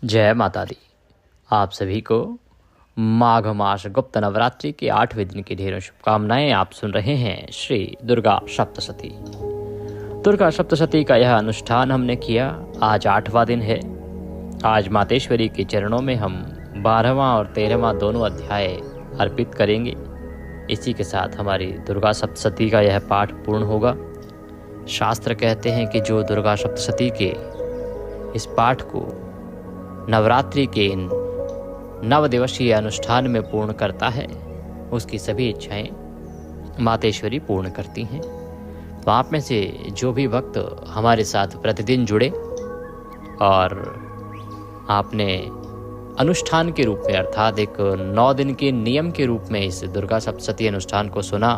जय माता दी। आप सभी को माघ मास गुप्त नवरात्रि के 8वें दिन की ढेरों शुभकामनाएं। आप सुन रहे हैं श्री दुर्गा सप्तशती। दुर्गा सप्तशती का यह अनुष्ठान हमने किया, आज 8वां दिन है। आज मातेश्वरी के चरणों में हम 12वां और 13वां दोनों अध्याय अर्पित करेंगे। इसी के साथ हमारी दुर्गा सप्तशती का यह पाठ पूर्ण होगा। शास्त्र कहते हैं कि जो दुर्गा सप्तशती के इस पाठ को नवरात्रि के इन 9 दिवसीय अनुष्ठान में पूर्ण करता है, उसकी सभी इच्छाएं मातेश्वरी पूर्ण करती हैं। तो आप में से जो भी भक्त हमारे साथ प्रतिदिन जुड़े और आपने अनुष्ठान के रूप में अर्थात एक 9 दिन के नियम के रूप में इस दुर्गा सप्तशती अनुष्ठान को सुना,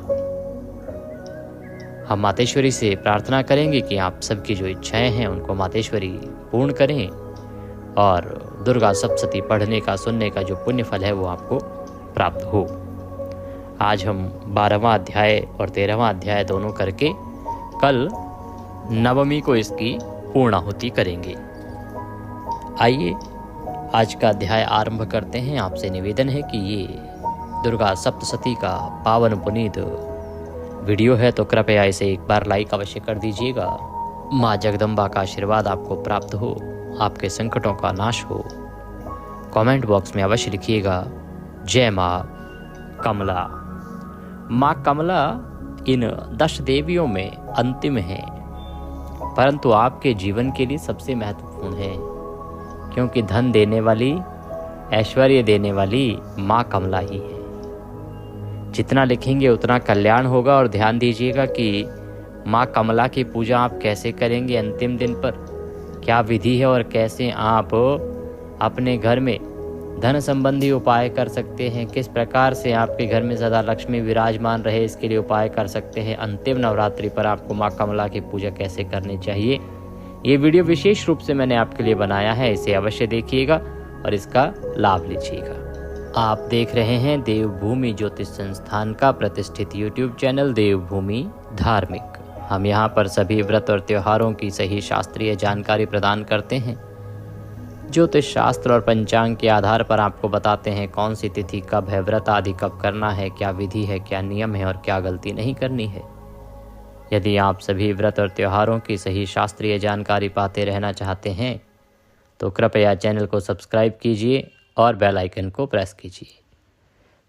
हम मातेश्वरी से प्रार्थना करेंगे कि आप सबकी जो इच्छाएं हैं उनको मातेश्वरी पूर्ण करें और दुर्गा सप्तशती पढ़ने का सुनने का जो पुण्य फल है वो आपको प्राप्त हो। आज हम 12वां अध्याय और 13वां अध्याय दोनों करके कल नवमी को इसकी पूर्णाहुति करेंगे। आइए आज का अध्याय आरंभ करते हैं। आपसे निवेदन है कि ये दुर्गा सप्तशती का पावन पुनीत वीडियो है तो कृपया इसे एक बार लाइक अवश्य कर दीजिएगा। माँ जगदम्बा का आशीर्वाद आपको प्राप्त हो, आपके संकटों का नाश हो। कमेंट बॉक्स में अवश्य लिखिएगा जय माँ कमला। माँ कमला इन 10 देवियों में अंतिम है, परंतु आपके जीवन के लिए सबसे महत्वपूर्ण है, क्योंकि धन देने वाली, ऐश्वर्य देने वाली माँ कमला ही है। जितना लिखेंगे उतना कल्याण होगा। और ध्यान दीजिएगा कि माँ कमला की पूजा आप कैसे करेंगे अंतिम दिन पर, क्या विधि है और कैसे आप अपने घर में धन संबंधी उपाय कर सकते हैं, किस प्रकार से आपके घर में सदा लक्ष्मी विराजमान रहे इसके लिए उपाय कर सकते हैं। अंतिम नवरात्रि पर आपको माँ कमला की पूजा कैसे करनी चाहिए, ये वीडियो विशेष रूप से मैंने आपके लिए बनाया है। इसे अवश्य देखिएगा और इसका लाभ लीजिएगा। आप देख रहे हैं देवभूमि ज्योतिष संस्थान का प्रतिष्ठित यूट्यूब चैनल देवभूमि धार्मिक। हम यहाँ पर सभी व्रत और त्योहारों की सही शास्त्रीय जानकारी प्रदान करते हैं। ज्योतिष शास्त्र और पंचांग के आधार पर आपको बताते हैं कौन सी तिथि कब है, व्रत आदि कब करना है, क्या विधि है, क्या नियम है और क्या गलती नहीं करनी है। यदि आप सभी व्रत और त्योहारों की सही शास्त्रीय जानकारी पाते रहना चाहते हैं तो कृपया चैनल को सब्सक्राइब कीजिए और बेल आइकन को प्रेस कीजिए।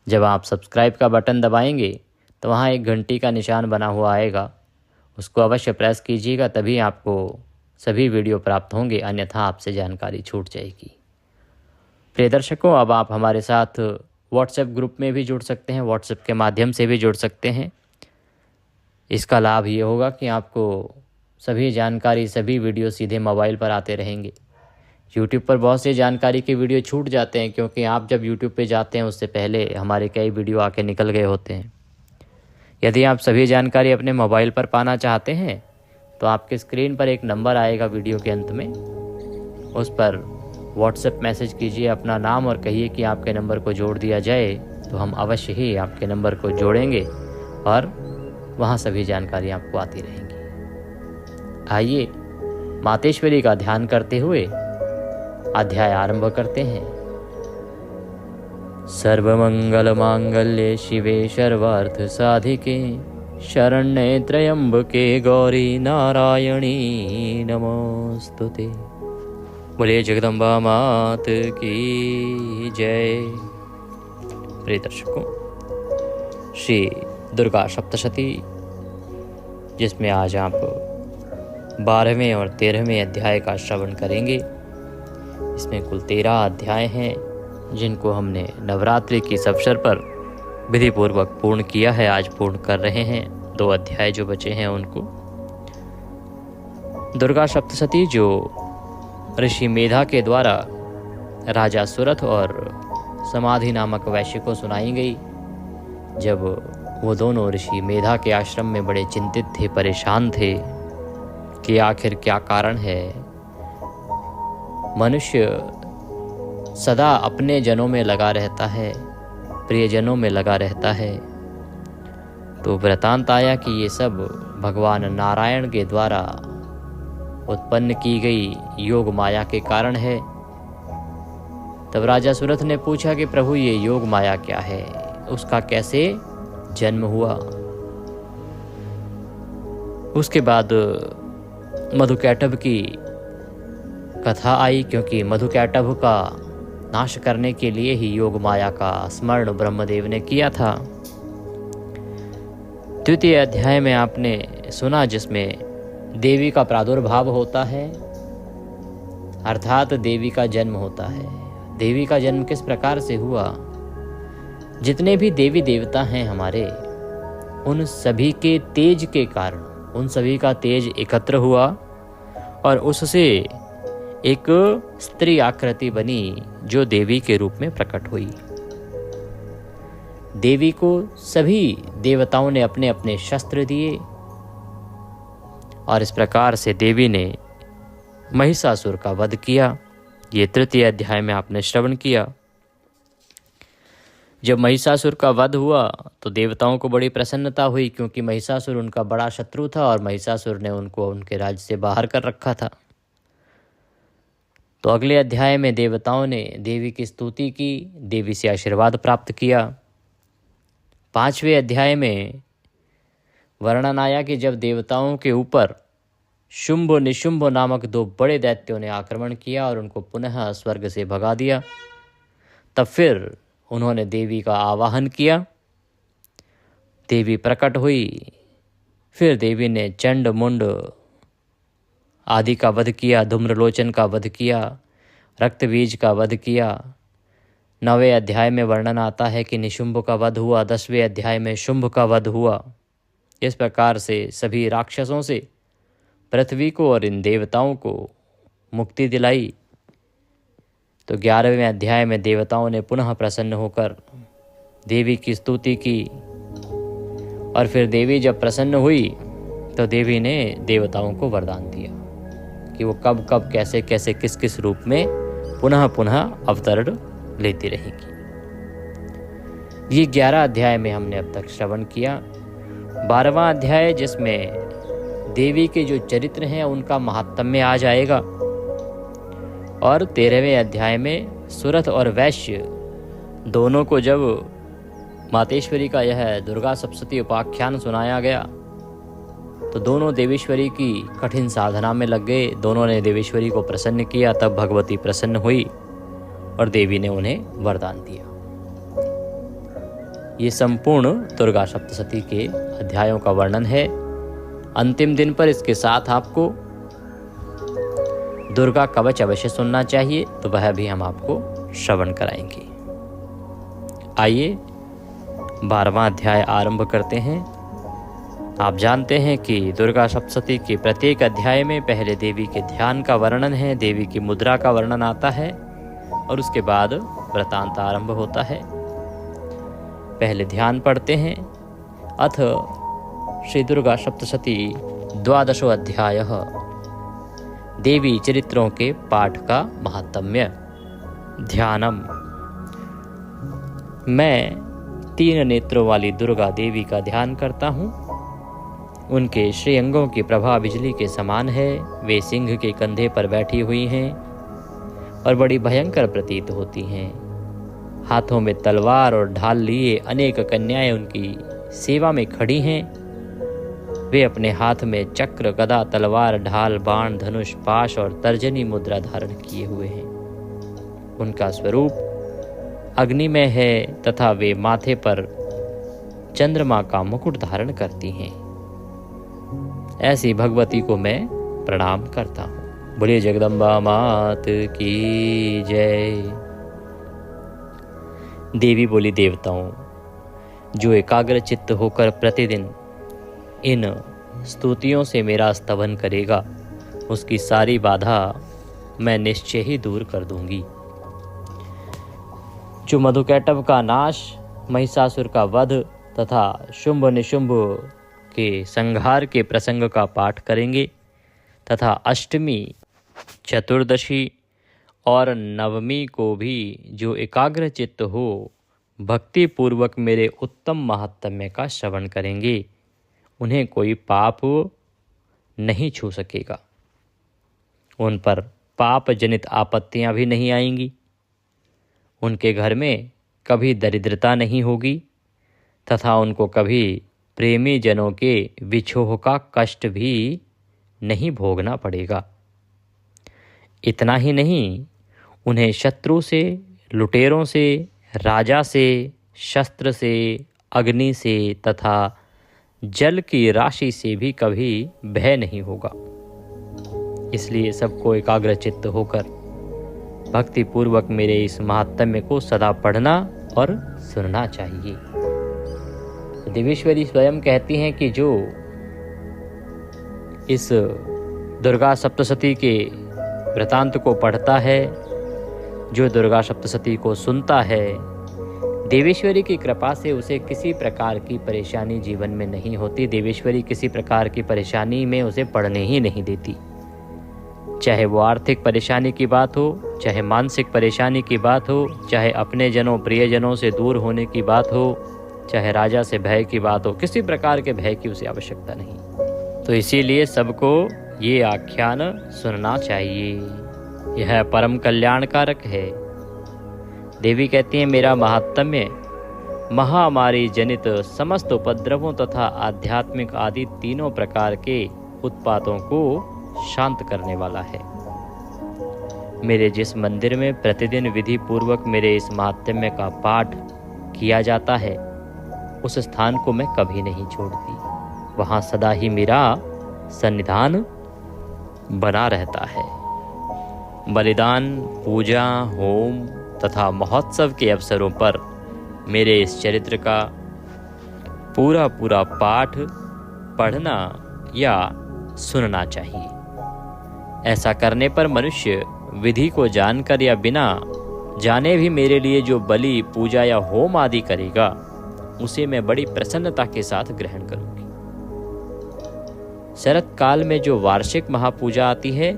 जब आप सब्सक्राइब का बटन दबाएंगे तो वहाँ एक घंटी का निशान बना हुआ आएगा, उसको अवश्य प्रेस कीजिएगा, तभी आपको सभी वीडियो प्राप्त होंगे, अन्यथा आपसे जानकारी छूट जाएगी। प्रिय दर्शकों, अब आप हमारे साथ व्हाट्सएप ग्रुप में भी जुड़ सकते हैं, व्हाट्सएप के माध्यम से भी जुड़ सकते हैं। इसका लाभ ये होगा कि आपको सभी जानकारी, सभी वीडियो सीधे मोबाइल पर आते रहेंगे। यूट्यूब पर बहुत से जानकारी के वीडियो छूट जाते हैं, क्योंकि आप जब यूट्यूब पे जाते हैं उससे पहले हमारे कई वीडियो आके निकल गए होते हैं। यदि आप सभी जानकारी अपने मोबाइल पर पाना चाहते हैं तो आपके स्क्रीन पर एक नंबर आएगा वीडियो के अंत में, उस पर व्हाट्सएप मैसेज कीजिए अपना नाम और कहिए कि आपके नंबर को जोड़ दिया जाए, तो हम अवश्य ही आपके नंबर को जोड़ेंगे और वहाँ सभी जानकारी आपको आती रहेंगी। आइए मातेश्वरी का ध्यान करते हुए अध्याय आरंभ करते हैं। सर्वमंगल मांगल्ये शिवे सर्वार्थ साधिके शरण्ये त्र्यंबके गौरी नारायणी नमोस्तुते। बोले जगदम्बा मात की जय। प्रिय दर्शकों, श्री दुर्गा सप्तशती, जिसमें आज आप 12वें और 13वें अध्याय का श्रवण करेंगे। इसमें कुल 13 अध्याय हैं, जिनको हमने नवरात्रि की इस अवसर पर विधिपूर्वक पूर्ण किया है। आज पूर्ण कर रहे हैं। 2 अध्याय जो बचे हैं उनको। दुर्गा सप्तशती जो ऋषि मेधा के द्वारा राजा सुरथ और समाधि नामक वैश्य को सुनाई गई, जब वो दोनों ऋषि मेधा के आश्रम में बड़े चिंतित थे, परेशान थे कि आखिर क्या कारण है। मनुष्य सदा अपने जनों में लगा रहता है, प्रियजनों में लगा रहता है। तो वृतांत आया कि ये सब भगवान नारायण के द्वारा उत्पन्न की गई योग माया के कारण है। तब राजा सुरथ ने पूछा कि प्रभु ये योग माया क्या है, उसका कैसे जन्म हुआ। उसके बाद मधुकैटभ की कथा आई, क्योंकि मधुकैटभ का नाश करने के लिए ही योग माया का स्मरण ब्रह्मदेव ने किया था। द्वितीय अध्याय में आपने सुना, जिसमें देवी का प्रादुर्भाव होता है, अर्थात देवी का जन्म होता है। देवी का जन्म किस प्रकार से हुआ? जितने भी देवी देवता हैं हमारे, उन सभी के तेज के कारण उन सभी का तेज एकत्र हुआ और उससे एक स्त्री आकृति बनी, जो देवी के रूप में प्रकट हुई। देवी को सभी देवताओं ने अपने अपने शस्त्र दिए और इस प्रकार से देवी ने महिषासुर का वध किया। ये तृतीय अध्याय में आपने श्रवण किया। जब महिषासुर का वध हुआ तो देवताओं को बड़ी प्रसन्नता हुई, क्योंकि महिषासुर उनका बड़ा शत्रु था और महिषासुर ने उनको उनके राज्य से बाहर कर रखा था। तो अगले अध्याय में देवताओं ने देवी की स्तुति की, देवी से आशीर्वाद प्राप्त किया। 5वें अध्याय में वर्णन आया कि जब देवताओं के ऊपर शुंभ निशुंभ नामक 2 बड़े दैत्यों ने आक्रमण किया और उनको पुनः स्वर्ग से भगा दिया, तब फिर उन्होंने देवी का आवाहन किया। देवी प्रकट हुई। फिर देवी ने चंड मुंड आदि का वध किया, धूम्रलोचन का वध किया, रक्तबीज का वध किया। 9वें अध्याय में वर्णन आता है कि निशुंभ का वध हुआ। 10वें अध्याय में शुंभ का वध हुआ। इस प्रकार से सभी राक्षसों से पृथ्वी को और इन देवताओं को मुक्ति दिलाई। तो 11वें अध्याय में देवताओं ने पुनः प्रसन्न होकर देवी की स्तुति की और फिर देवी जब प्रसन्न हुई तो देवी ने देवताओं को वरदान दिया कि वो कब कब कैसे कैसे किस किस रूप में पुनः पुनः अवतरण लेती रहेगी। ये 11 अध्याय में हमने अब तक श्रवण किया। 12वां अध्याय, जिसमें देवी के जो चरित्र हैं उनका महात्म्य आ जाएगा, और 13वें अध्याय में सुरथ और वैश्य दोनों को जब मातेश्वरी का यह दुर्गा सप्तशती उपाख्यान सुनाया गया तो दोनों देवेश्वरी की कठिन साधना में लग गए। दोनों ने देवेश्वरी को प्रसन्न किया, तब भगवती प्रसन्न हुई और देवी ने उन्हें वरदान दिया। ये संपूर्ण दुर्गा सप्तशती के अध्यायों का वर्णन है। अंतिम दिन पर इसके साथ आपको दुर्गा कवच अवश्य सुनना चाहिए, तो वह भी हम आपको श्रवण कराएंगे। आइए 12वां अध्याय आरंभ करते हैं। आप जानते हैं कि दुर्गा सप्तशती के प्रत्येक अध्याय में पहले देवी के ध्यान का वर्णन है, देवी की मुद्रा का वर्णन आता है और उसके बाद वृतांत आरंभ होता है। पहले ध्यान पढ़ते हैं। अथ श्री दुर्गा सप्तशती 12वां अध्याय, देवी चरित्रों के पाठ का महात्म्य। ध्यानम। मैं 3 नेत्रों वाली दुर्गा देवी का ध्यान करता हूँ। उनके श्रीअंगों की प्रभा बिजली के समान है। वे सिंह के कंधे पर बैठी हुई हैं और बड़ी भयंकर प्रतीत होती हैं। हाथों में तलवार और ढाल लिए अनेक कन्याएं उनकी सेवा में खड़ी हैं। वे अपने हाथ में चक्र, गदा, तलवार, ढाल, बाण, धनुष, पाश और तर्जनी मुद्रा धारण किए हुए हैं। उनका स्वरूप अग्निमय है तथा वे माथे पर चंद्रमा का मुकुट धारण करती हैं। ऐसी भगवती को मैं प्रणाम करता हूँ। बोलिए जगदम्बा मात की जय। देवी बोली, देवताओं, जो एकाग्र चित्त होकर प्रतिदिन इन स्तुतियों से मेरा स्तवन करेगा, उसकी सारी बाधा मैं निश्चय ही दूर कर दूंगी। जो मधुकैटभ का नाश, महिषासुर का वध तथा शुंभ निशुंभ के संहार के प्रसंग का पाठ करेंगे तथा अष्टमी, चतुर्दशी और नवमी को भी जो एकाग्र चित्त हो भक्ति पूर्वक मेरे उत्तम महात्म्य का श्रवण करेंगे, उन्हें कोई पाप नहीं छू सकेगा। उन पर पाप जनित आपत्तियां भी नहीं आएंगी। उनके घर में कभी दरिद्रता नहीं होगी तथा उनको कभी प्रेमी जनों के विछोह का कष्ट भी नहीं भोगना पड़ेगा। इतना ही नहीं, उन्हें शत्रु से, लुटेरों से, राजा से, शस्त्र से, अग्नि से तथा जल की राशि से भी कभी भय नहीं होगा। इसलिए सबको एकाग्रचित्त होकर भक्ति पूर्वक मेरे इस महात्म्य को सदा पढ़ना और सुनना चाहिए। देवेश्वरी स्वयं कहती हैं कि जो इस दुर्गा सप्तशती के वृतांत को पढ़ता है, जो दुर्गा सप्तशती को सुनता है, देवेश्वरी की कृपा से उसे किसी प्रकार की परेशानी जीवन में नहीं होती। देवेश्वरी किसी प्रकार की परेशानी में उसे पड़ने ही नहीं देती। चाहे वो आर्थिक परेशानी की बात हो, चाहे मानसिक परेशानी की बात हो, चाहे अपने जनों प्रियजनों से दूर होने की बात हो, चाहे राजा से भय की बात हो, किसी प्रकार के भय की उसे आवश्यकता नहीं। तो इसीलिए सबको ये आख्यान सुनना चाहिए। यह परम कल्याणकारक है। देवी कहती हैं, मेरा महात्म्य महामारी जनित समस्त उपद्रवों तथा आध्यात्मिक आदि तीनों प्रकार के उत्पातों को शांत करने वाला है। मेरे जिस मंदिर में प्रतिदिन विधि पूर्वक मेरे इस महात्म्य का पाठ किया जाता है, उस स्थान को मैं कभी नहीं छोड़ती। वहाँ सदा ही मेरा सन्निधान बना रहता है। बलिदान, पूजा, होम तथा महोत्सव के अवसरों पर मेरे इस चरित्र का पूरा पूरा पाठ पढ़ना या सुनना चाहिए। ऐसा करने पर मनुष्य विधि को जानकर या बिना जाने भी मेरे लिए जो बलि, पूजा या होम आदि करेगा, उसे मैं बड़ी प्रसन्नता के साथ ग्रहण करूंगी। शरत काल में जो वार्षिक महापूजा आती है,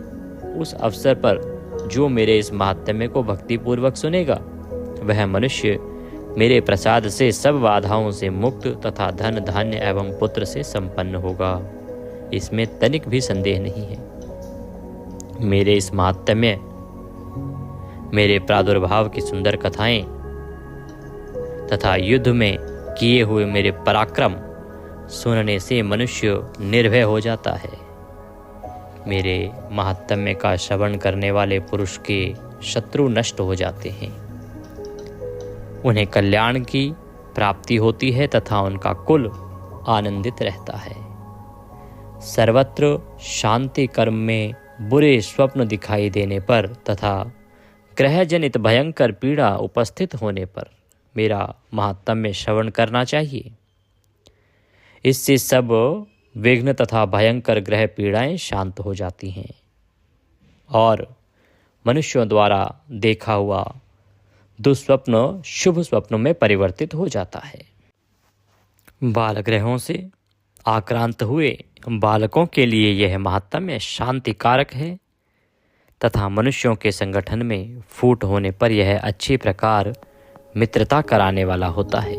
उस अवसर पर जो मेरे इस महात्म्य को भक्तिपूर्वक सुनेगा, वह मनुष्य मेरे प्रसाद से सब बाधाओं से मुक्त तथा धन, धान्य एवं पुत्र से संपन्न होगा। इसमें तनिक भी संदेह नहीं है। मेरे इस महात्म्य, मेरे प्रादुर्भाव की सुंदर कथाएं तथा युद्ध में किए हुए मेरे पराक्रम सुनने से मनुष्य निर्भय हो जाता है। मेरे महात्म्य का श्रवण करने वाले पुरुष के शत्रु नष्ट हो जाते हैं। उन्हें कल्याण की प्राप्ति होती है तथा उनका कुल आनंदित रहता है। सर्वत्र शांति कर्म में बुरे स्वप्न दिखाई देने पर तथा ग्रह जनित भयंकर पीड़ा उपस्थित होने पर मेरा महात्म्य श्रवण करना चाहिए। इससे सब विघ्न तथा भयंकर ग्रह पीड़ाएं शांत हो जाती हैं और मनुष्यों द्वारा देखा हुआ दुस्वप्न शुभ स्वप्न में परिवर्तित हो जाता है। बाल ग्रहों से आक्रांत हुए बालकों के लिए यह महात्म्य शांतिकारक है तथा मनुष्यों के संगठन में फूट होने पर यह अच्छी प्रकार मित्रता कराने वाला होता है।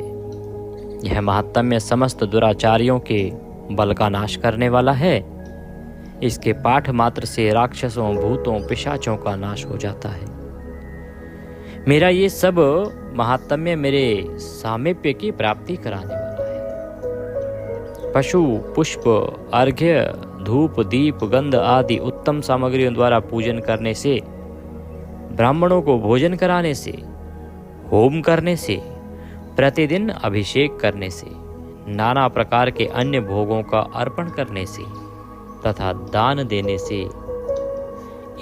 यह महात्म्य समस्त दुराचारियों के बल का नाश करने वाला है। इसके पाठ मात्र से राक्षसों, भूतों, पिशाचों का नाश हो जाता है। मेरा ये सब महात्म्य मेरे सामीप्य की प्राप्ति कराने वाला है। पशु, पुष्प, अर्घ्य, धूप, दीप, गंध आदि उत्तम सामग्रियों द्वारा पूजन करने से, ब्राह्मणों को भोजन कराने से, होम करने से, प्रतिदिन अभिषेक करने से, नाना प्रकार के अन्य भोगों का अर्पण करने से तथा दान देने से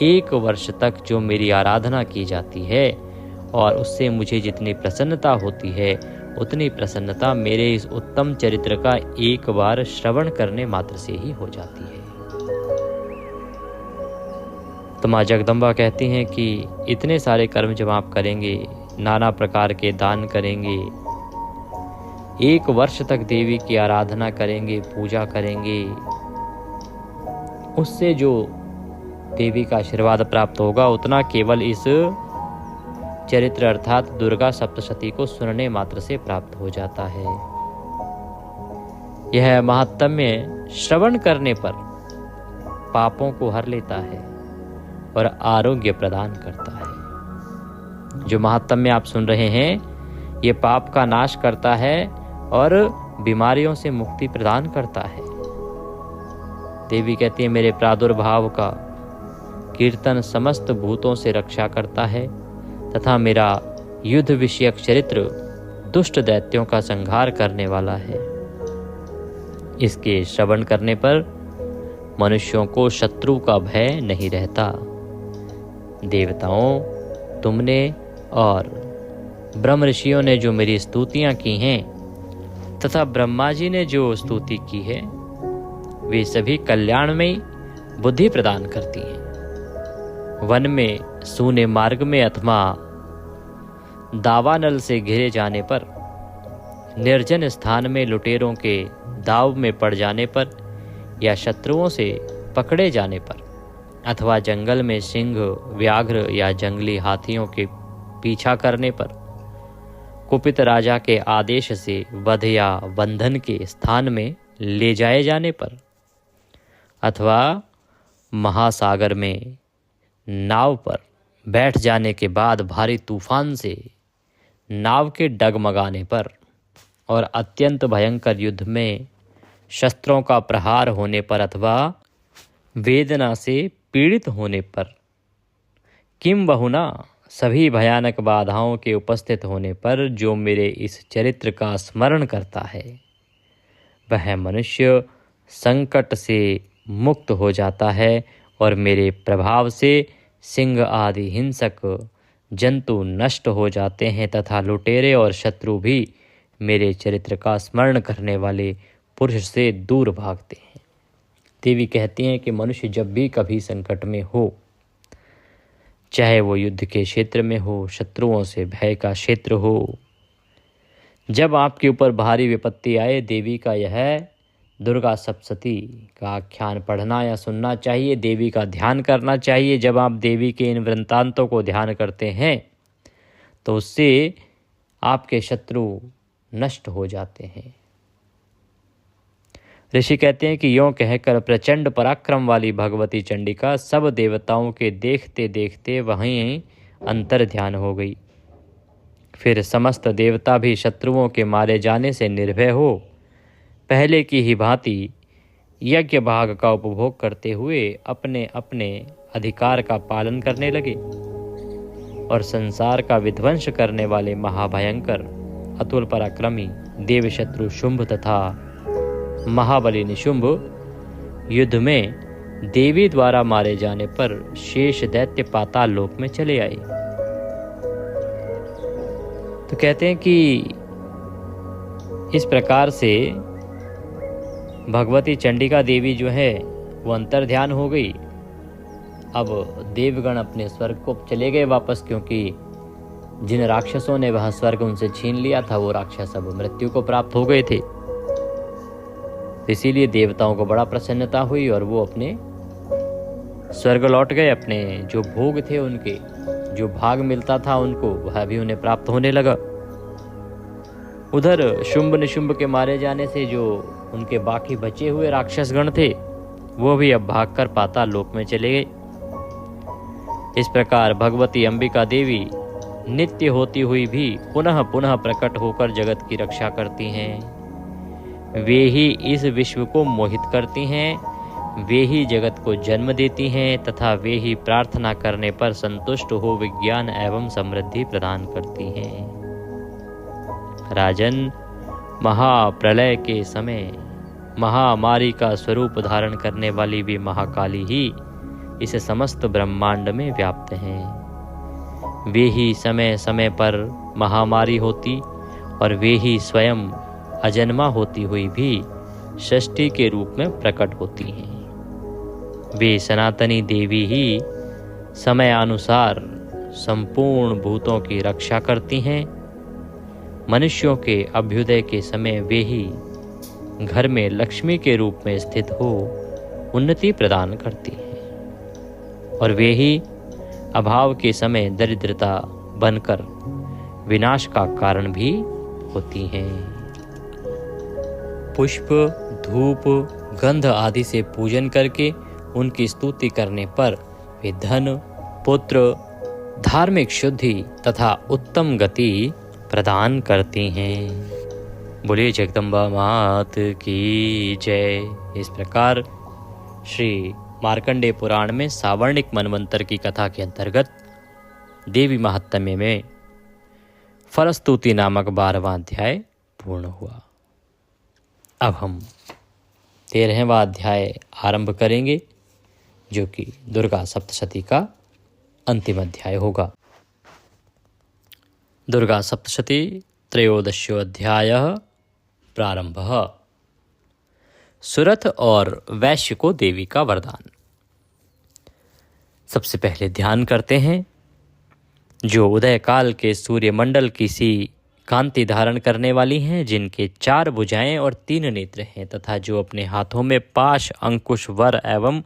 1 वर्ष तक जो मेरी आराधना की जाती है और उससे मुझे जितनी प्रसन्नता होती है, उतनी प्रसन्नता मेरे इस उत्तम चरित्र का एक बार श्रवण करने मात्र से ही हो जाती है। तो माँ जगदम्बा कहती हैं कि इतने सारे कर्म जब आप करेंगे, नाना प्रकार के दान करेंगे, 1 वर्ष तक देवी की आराधना करेंगे, पूजा करेंगे, उससे जो देवी का आशीर्वाद प्राप्त होगा उतना केवल इस चरित्र अर्थात दुर्गा सप्तशती को सुनने मात्र से प्राप्त हो जाता है। यह महात्म्य श्रवण करने पर पापों को हर लेता है और आरोग्य प्रदान करता है। जो महात्म्य आप सुन रहे हैं ये पाप का नाश करता है और बीमारियों से मुक्ति प्रदान करता है। देवी कहती है मेरे प्रादुर्भाव का कीर्तन समस्त भूतों से रक्षा करता है तथा मेरा युद्ध विषयक चरित्र दुष्ट दैत्यों का संहार करने वाला है। इसके श्रवण करने पर मनुष्यों को शत्रु का भय नहीं रहता। देवताओं, तुमने और ब्रह्म ऋषियों ने जो मेरी स्तुतियां की हैं तथा ब्रह्मा जी ने जो स्तुति की है वे सभी कल्याणमयी बुद्धि प्रदान करती हैं। वन में, सूने मार्ग में अथवा दावानल से घिरे जाने पर, निर्जन स्थान में लुटेरों के दाव में पड़ जाने पर या शत्रुओं से पकड़े जाने पर अथवा जंगल में सिंह, व्याघ्र या जंगली हाथियों के पीछा करने पर, कुपित राजा के आदेश से वध या बंधन के स्थान में ले जाए जाने पर अथवा महासागर में नाव पर बैठ जाने के बाद भारी तूफान से नाव के डगमगाने पर और अत्यंत भयंकर युद्ध में शस्त्रों का प्रहार होने पर अथवा वेदना से पीड़ित होने पर, किम बहुना सभी भयानक बाधाओं के उपस्थित होने पर जो मेरे इस चरित्र का स्मरण करता है वह मनुष्य संकट से मुक्त हो जाता है और मेरे प्रभाव से सिंह आदि हिंसक जंतु नष्ट हो जाते हैं तथा लुटेरे और शत्रु भी मेरे चरित्र का स्मरण करने वाले पुरुष से दूर भागते हैं। देवी कहती हैं कि मनुष्य जब भी कभी संकट में हो, चाहे वो युद्ध के क्षेत्र में हो, शत्रुओं से भय का क्षेत्र हो, जब आपके ऊपर भारी विपत्ति आए, देवी का यह दुर्गा सप्तशती का आख्यान पढ़ना या सुनना चाहिए, देवी का ध्यान करना चाहिए। जब आप देवी के इन वृत्तांतों को ध्यान करते हैं तो उससे आपके शत्रु नष्ट हो जाते हैं। ऋषि कहते हैं कि यों कहकर प्रचंड पराक्रम वाली भगवती चंडिका सब देवताओं के देखते देखते वहीं अंतर ध्यान हो गई। फिर समस्त देवता भी शत्रुओं के मारे जाने से निर्भय हो पहले की ही भांति यज्ञ भाग का उपभोग करते हुए अपने अपने अधिकार का पालन करने लगे और संसार का विध्वंस करने वाले महाभयंकर अतुल पराक्रमी देवशत्रु शुंभ तथा महाबली निशुंभ युद्ध में देवी द्वारा मारे जाने पर शेष दैत्य पाताल लोक में चले आए। तो कहते हैं कि इस प्रकार से भगवती चंडिका देवी जो है वो अंतर ध्यान हो गई। अब देवगण अपने स्वर्ग को चले गए वापस, क्योंकि जिन राक्षसों ने वह स्वर्ग उनसे छीन लिया था वो राक्षस अब मृत्यु को प्राप्त हो गए थे। इसीलिए देवताओं को बड़ा प्रसन्नता हुई और वो अपने स्वर्ग लौट गए। अपने जो भोग थे, उनके जो भाग मिलता था उनको, वह भी उन्हें प्राप्त होने लगा। उधर शुंभ निशुंभ के मारे जाने से जो उनके बाकी बचे हुए राक्षसगण थे वो भी अब भागकर पाताल लोक में चले गए। इस प्रकार भगवती अंबिका देवी नित्य होती हुई भी पुनः पुनः प्रकट होकर जगत की रक्षा करती हैं। वे ही इस विश्व को मोहित करती हैं, वे ही जगत को जन्म देती हैं तथा वे ही प्रार्थना करने पर संतुष्ट हो विज्ञान एवं समृद्धि प्रदान करती हैं। राजन, महाप्रलय के समय महामारी का स्वरूप धारण करने वाली भी महाकाली ही इस समस्त ब्रह्मांड में व्याप्त हैं। वे ही समय समय पर महामारी होती और वे ही स्वयं अजन्मा होती हुई भी षष्ठी के रूप में प्रकट होती हैं। वे सनातनी देवी ही समयानुसार संपूर्ण भूतों की रक्षा करती हैं। मनुष्यों के अभ्युदय के समय वे ही घर में लक्ष्मी के रूप में स्थित हो उन्नति प्रदान करती हैं और वे ही अभाव के समय दरिद्रता बनकर विनाश का कारण भी होती हैं। पुष्प, धूप, गंध आदि से पूजन करके उनकी स्तुति करने पर वे धन, पुत्र, धार्मिक शुद्धि तथा उत्तम गति प्रदान करती हैं। बोलिए जगदम्बा मात की जय। इस प्रकार श्री मार्कंडेय पुराण में सावर्णिक मनवंतर की कथा के अंतर्गत देवी महात्म्य में फलस्तुति नामक 12वां अध्याय पूर्ण हुआ। अब हम 13वां अध्याय आरंभ करेंगे, जो कि दुर्गा सप्तशती का अंतिम अध्याय होगा। दुर्गा सप्तशती त्रयोदशो अध्यायः प्रारंभः। सुरथ और वैश्य को देवी का वरदान। सबसे पहले ध्यान करते हैं, जो उदय काल के सूर्यमंडल की सी कांति धारण करने वाली हैं, जिनके 4 भुजाएं और 3 नेत्र हैं, तथा जो अपने हाथों में पाश, अंकुश, वर एवं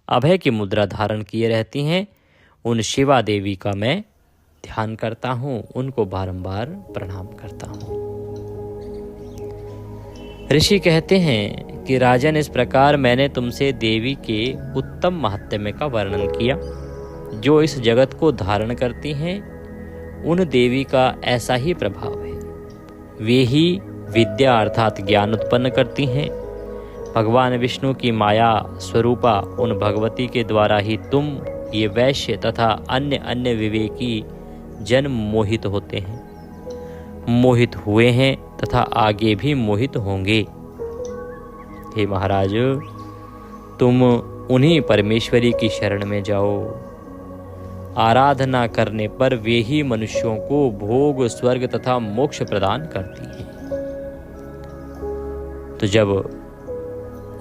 अभय की मुद्रा धारण किए रहती हैं, उन शिवा देवी का मैं ध्यान करता हूँ, उनको बारंबार प्रणाम करता हूँ। ऋषि कहते हैं कि राजन, इस प्रकार मैंने तुमसे देवी के उत्तम महात्म्य का वर्णन किया, जो इस जगत को धारण करती हैं। उन देवी का ऐसा ही प्रभाव है। वे ही विद्या अर्थात ज्ञान उत्पन्न करती हैं। भगवान विष्णु की माया स्वरूपा उन भगवती के द्वारा ही तुम ये वैश्य तथा अन्य अन्य विवेकी जन मोहित होते हैं, मोहित हुए हैं तथा आगे भी मोहित होंगे। हे महाराज, तुम उन्हीं परमेश्वरी की शरण में जाओ। आराधना करने पर वे ही मनुष्यों को भोग, स्वर्ग तथा मोक्ष प्रदान करती हैं। तो जब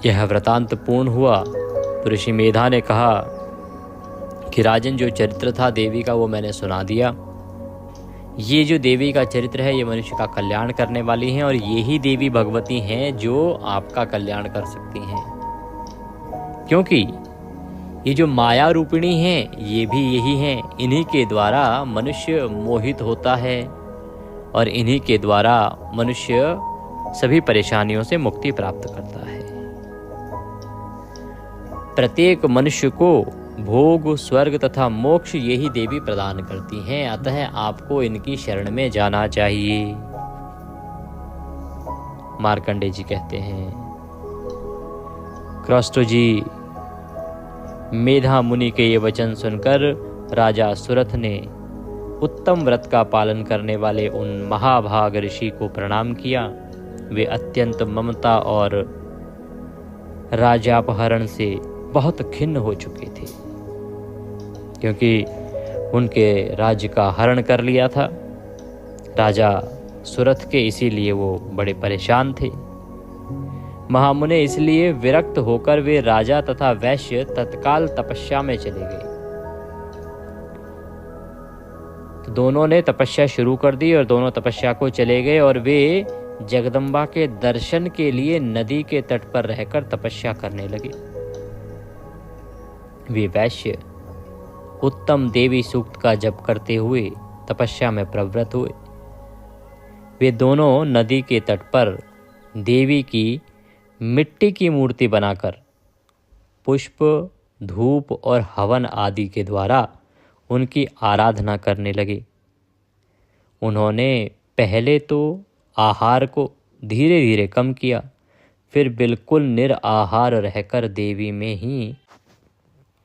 यह वृतांत पूर्ण हुआ तो ऋषि मेधा ने कहा कि राजन, जो चरित्र था देवी का वो मैंने सुना दिया। ये जो देवी का चरित्र है, ये मनुष्य का कल्याण करने वाली हैं, और ये ही देवी भगवती हैं जो आपका कल्याण कर सकती हैं। क्योंकि ये जो माया रूपिणी हैं, ये भी यही हैं। इन्हीं के द्वारा मनुष्य मोहित होता है और इन्हीं के द्वारा मनुष्य सभी परेशानियों से मुक्ति प्राप्त करता है। प्रत्येक मनुष्य को भोग, स्वर्ग तथा मोक्ष यही देवी प्रदान करती हैं। अतः आपको इनकी शरण में जाना चाहिए। मार्कंडेय जी कहते हैं, क्रॉस्टो जी, मेधा मुनि के ये वचन सुनकर राजा सुरथ ने उत्तम व्रत का पालन करने वाले उन महाभाग ऋषि को प्रणाम किया। वे अत्यंत ममता और राज्यापहरण से बहुत खिन्न हो चुके थे, क्योंकि उनके राज्य का हरण कर लिया था राजा सुरथ के, इसीलिए वो बड़े परेशान थे। महामुने इसलिए विरक्त होकर वे राजा तथा वैश्य तत्काल तपस्या में चले गए। तो दोनों ने तपस्या शुरू कर दी और दोनों तपस्या को चले गए, और वे जगदम्बा के दर्शन के लिए नदी के तट पर रहकर तपस्या करने लगे। वे वैश्य उत्तम देवी सूक्त का जप करते हुए तपस्या में प्रवृत्त हुए। वे दोनों नदी के तट पर देवी की मिट्टी की मूर्ति बनाकर पुष्प, धूप और हवन आदि के द्वारा उनकी आराधना करने लगे। उन्होंने पहले तो आहार को धीरे धीरे कम किया, फिर बिल्कुल निराहार रहकर देवी में ही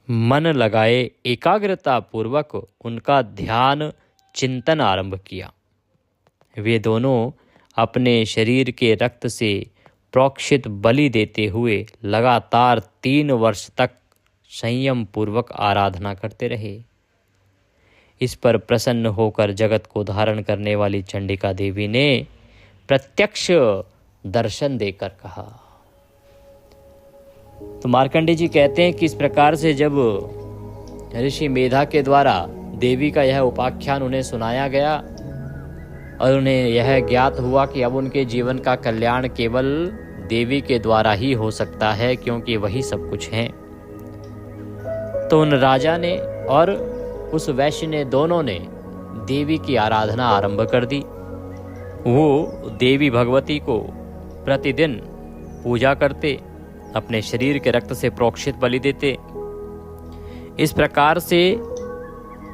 मन लगाए एकाग्रता पूर्वक उनका ध्यान चिंतन आरंभ किया। वे दोनों अपने शरीर के रक्त से प्रोक्षित बलि देते हुए लगातार 3 वर्ष तक संयम पूर्वक आराधना करते रहे। इस पर प्रसन्न होकर जगत को धारण करने वाली चंडिका देवी ने प्रत्यक्ष दर्शन देकर कहा। तो मार्कंडेय जी कहते हैं कि इस प्रकार से जब ऋषि मेधा के द्वारा देवी का यह उपाख्यान उन्हें सुनाया गया और उन्हें यह ज्ञात हुआ कि अब उनके जीवन का कल्याण केवल देवी के द्वारा ही हो सकता है, क्योंकि वही सब कुछ हैं, तो उन राजा ने और उस वैश्य ने दोनों ने देवी की आराधना आरंभ कर दी। वो देवी भगवती को प्रतिदिन पूजा करते, अपने शरीर के रक्त से प्रोक्षित बलि देते। इस प्रकार से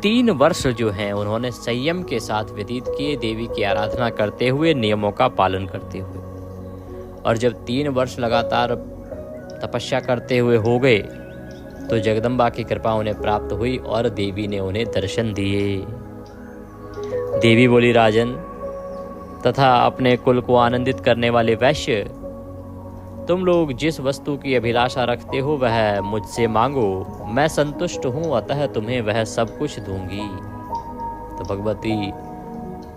3 वर्ष जो हैं उन्होंने संयम के साथ व्यतीत किए, देवी की आराधना करते हुए, नियमों का पालन करते हुए। और जब 3 वर्ष लगातार तपस्या करते हुए हो गए तो जगदम्बा की कृपा उन्हें प्राप्त हुई और देवी ने उन्हें दर्शन दिए। देवी बोली, राजन तथा अपने कुल को आनंदित करने वाले वैश्य, तुम लोग जिस वस्तु की अभिलाषा रखते हो वह मुझसे मांगो, मैं संतुष्ट हूँ, अतः तुम्हें वह सब कुछ दूंगी। तो भगवती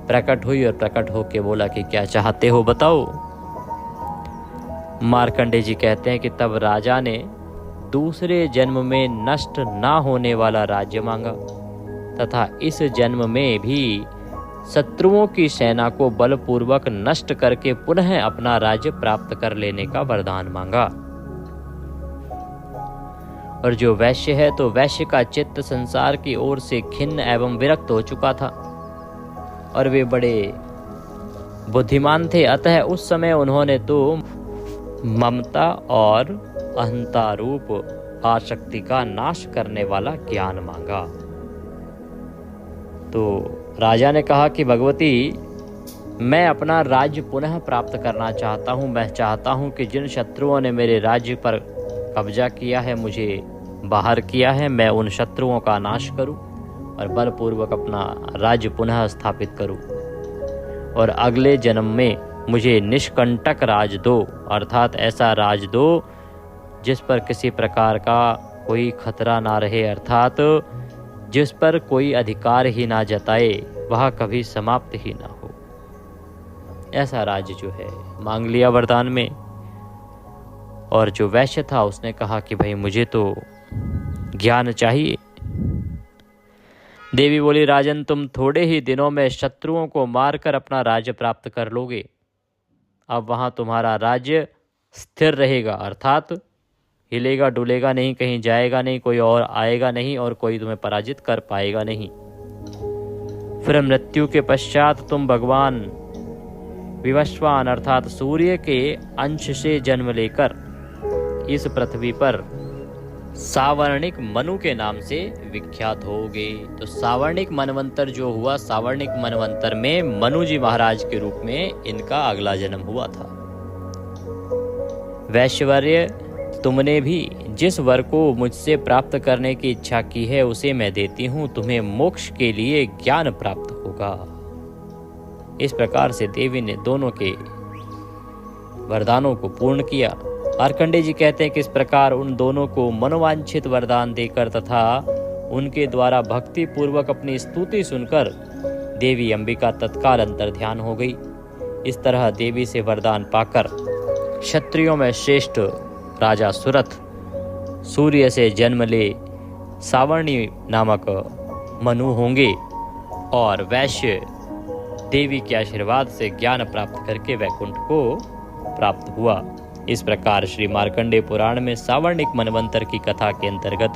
प्रकट हुई और प्रकट होकर बोला कि क्या चाहते हो बताओ। मार्कंडे जी कहते हैं कि तब राजा ने दूसरे जन्म में नष्ट ना होने वाला राज्य मांगा तथा इस जन्म में भी शत्रुओं की सेना को बलपूर्वक नष्ट करके पुनः अपना राज्य प्राप्त कर लेने का वरदान मांगा। और जो वैश्य है तो वैश्य का चित्त संसार की ओर से खिन्न एवं विरक्त हो चुका था और वे बड़े बुद्धिमान थे, अतः उस समय उन्होंने तो ममता और अहंता रूप आसक्ति का नाश करने वाला ज्ञान मांगा। तो राजा ने कहा कि भगवती, मैं अपना राज्य पुनः प्राप्त करना चाहता हूँ। मैं चाहता हूँ कि जिन शत्रुओं ने मेरे राज्य पर कब्जा किया है, मुझे बाहर किया है, मैं उन शत्रुओं का नाश करूँ और बलपूर्वक अपना राज्य पुनः स्थापित करूँ और अगले जन्म में मुझे निष्कंटक राज दो, अर्थात ऐसा राज दो जिस पर किसी प्रकार का कोई खतरा ना रहे, अर्थात जिस पर कोई अधिकार ही ना जताए, वह कभी समाप्त ही ना हो। ऐसा राज्य जो है मांग लिया वरदान में। और जो वैश्य था उसने कहा कि भाई मुझे तो ज्ञान चाहिए। देवी बोली, राजन तुम थोड़े ही दिनों में शत्रुओं को मारकर अपना राज्य प्राप्त कर लोगे। अब वहां तुम्हारा राज्य स्थिर रहेगा, अर्थात हिलेगा डुलेगा नहीं, कहीं जाएगा नहीं, कोई और आएगा नहीं और कोई तुम्हें पराजित कर पाएगा नहीं। फिर मृत्यु के पश्चात तुम भगवान विवस्वान अर्थात सूर्य के अंश से जन्म लेकर इस पृथ्वी पर सावर्णिक मनु के नाम से विख्यात होगे। तो सावर्णिक मनवंतर जो हुआ, सावर्णिक मनवंतर में मनु जी महाराज के रूप में इनका अगला जन्म हुआ था। वैश्यवर्य, तुमने भी जिस वर को मुझसे प्राप्त करने की इच्छा की है उसे मैं देती हूँ, तुम्हें मोक्ष के लिए ज्ञान प्राप्त होगा। इस प्रकार से देवी ने दोनों के वरदानों को पूर्ण किया। मार्कंडे जी कहते हैं कि इस प्रकार उन दोनों को मनोवांछित वरदान देकर तथा उनके द्वारा भक्ति पूर्वक अपनी स्तुति सुनकर देवी अंबिका तत्काल अंतर ध्यान हो गई। इस तरह देवी से वरदान पाकर क्षत्रियों में श्रेष्ठ राजा सुरथ सूर्य से जन्म ले सावर्णी नामक मनु होंगे और वैश्य देवी के आशीर्वाद से ज्ञान प्राप्त करके वैकुंठ को प्राप्त हुआ। इस प्रकार श्री मार्कंडेय पुराण में सावर्णिक मनवंतर की कथा के अंतर्गत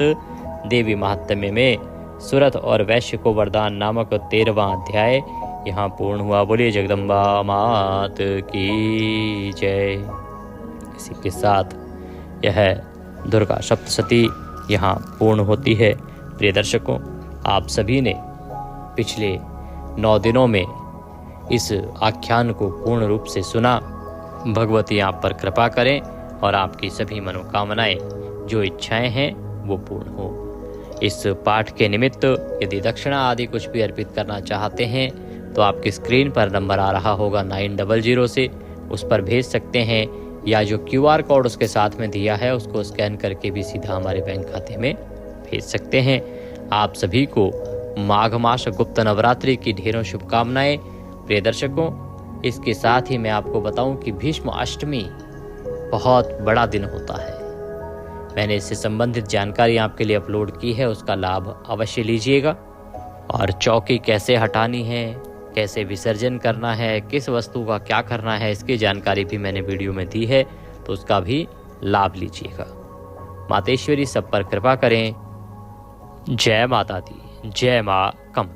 देवी महात्म्य में सुरथ और वैश्य को वरदान नामक 13वां अध्याय यहाँ पूर्ण हुआ। बोलिए जगदम्बा मात की जय। इसी के साथ यह दुर्गा सप्तशती यहाँ पूर्ण होती है। प्रिय दर्शकों, आप सभी ने पिछले 9 दिनों में इस आख्यान को पूर्ण रूप से सुना। भगवती आप पर कृपा करें और आपकी सभी मनोकामनाएं, जो इच्छाएं हैं वो पूर्ण हो। इस पाठ के निमित्त यदि दक्षिणा आदि कुछ भी अर्पित करना चाहते हैं तो आपकी स्क्रीन पर नंबर आ रहा होगा 900 से, उस पर भेज सकते हैं या जो QR कोड उसके साथ में दिया है उसको स्कैन करके भी सीधा हमारे बैंक खाते में भेज सकते हैं। आप सभी को माघ मास गुप्त नवरात्रि की ढेरों शुभकामनाएं। प्रिय दर्शकों, इसके साथ ही मैं आपको बताऊं कि भीष्म अष्टमी बहुत बड़ा दिन होता है। मैंने इससे संबंधित जानकारी आपके लिए अपलोड की है, उसका लाभ अवश्य लीजिएगा। और चौकी कैसे हटानी है, कैसे विसर्जन करना है, किस वस्तु का क्या करना है, इसकी जानकारी भी मैंने वीडियो में दी है, तो उसका भी लाभ लीजिएगा। मातेश्वरी सब पर कृपा करें। जय माता दी, जय माँ